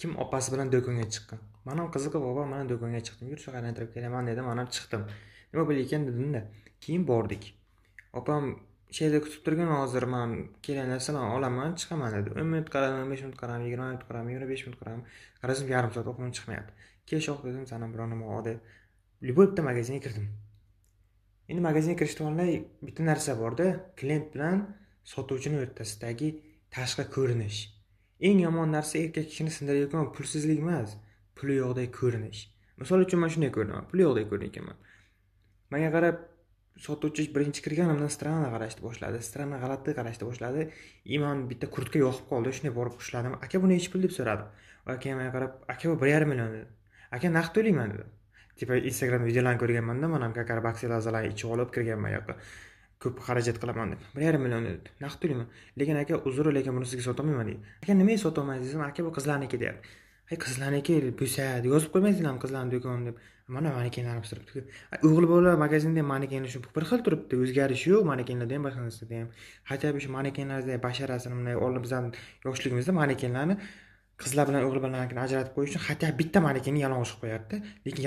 kim opasi bilan do'konga chiqqan. Men ham qiziqib, "Baba, men do'konga chiqdim. Yur, shaqani aylantirib kelaman" dedim. Men ham chiqdim. Nima bo'lar ekan dedim-da. Keyin bordik. Opam şeyde kutib turgan, hozir men kelgan narsalarni olaman, chiqaman dedi. 10 minut qaradim, 15 minut qaradim, 20 minut qaradim, 25 minut qaradim. Qarasam yarim soat opam chiqmayapti. Kelish yo'q dedim, sana biror nima ol deb. Любой bitta magazinga kirdim. Endi magazinga kirishdan oldin bitta narsa bor-da, klient bilan sotuvchini o'rtasidagi tashqi ko'rinish. Eng yomon narsa erkak kishini sindirayotgan pulsizlik emas, puli yo'qdek ko'rinish. Misol uchun men shunday ko'rdim, puli yo'qdek ko'rgan ekanman. Menga qarab sotuvchi birinchi kirganimdan stranно qarashni boshladi. Stranno g'alati qarashni boshladi. Men bitta kurtka yoqib qoldi, shunday borib ushladim. "Aka, bu nechi pul?" deb so'radim. Aka menga qarab, "Aka, bu 1,5 million" dedi. "Aka, naqd to'layman" dedi. Tipa Instagram videolarni ko'rganman-da, men ham kakar baksilazalar ichib olib kirganman yoqqa. Ko'p xarajat qilaman deb. 1,5 million dedi. Naqd to'layman. Lekin aka, uzr, lekin buni sizga sotolmayman dedi. "Aka, nimaga sotolmaysiz?" dedim. "Aka, bu qizlarniki" deyapti. "Hay, qizlarniki bo'lsa, yozib qo'ymaysizlarmi qizlarning do'koni" deb. Mana manekenlarni turibdi. O'g'il bolalar magazinda manekenlar shu bir xil turibdi, o'zgarish yo'q manekenlarda ham, boshqa narsada ham. Hatto shu manekenlarda basharasini bunday olib bizdan yoshligimizda manekenlarni qizlar bilan o'g'il bolalarnikini ajratib qo'yish uchun hatto bitta manekenni yalang'och qo'yardi. Lekin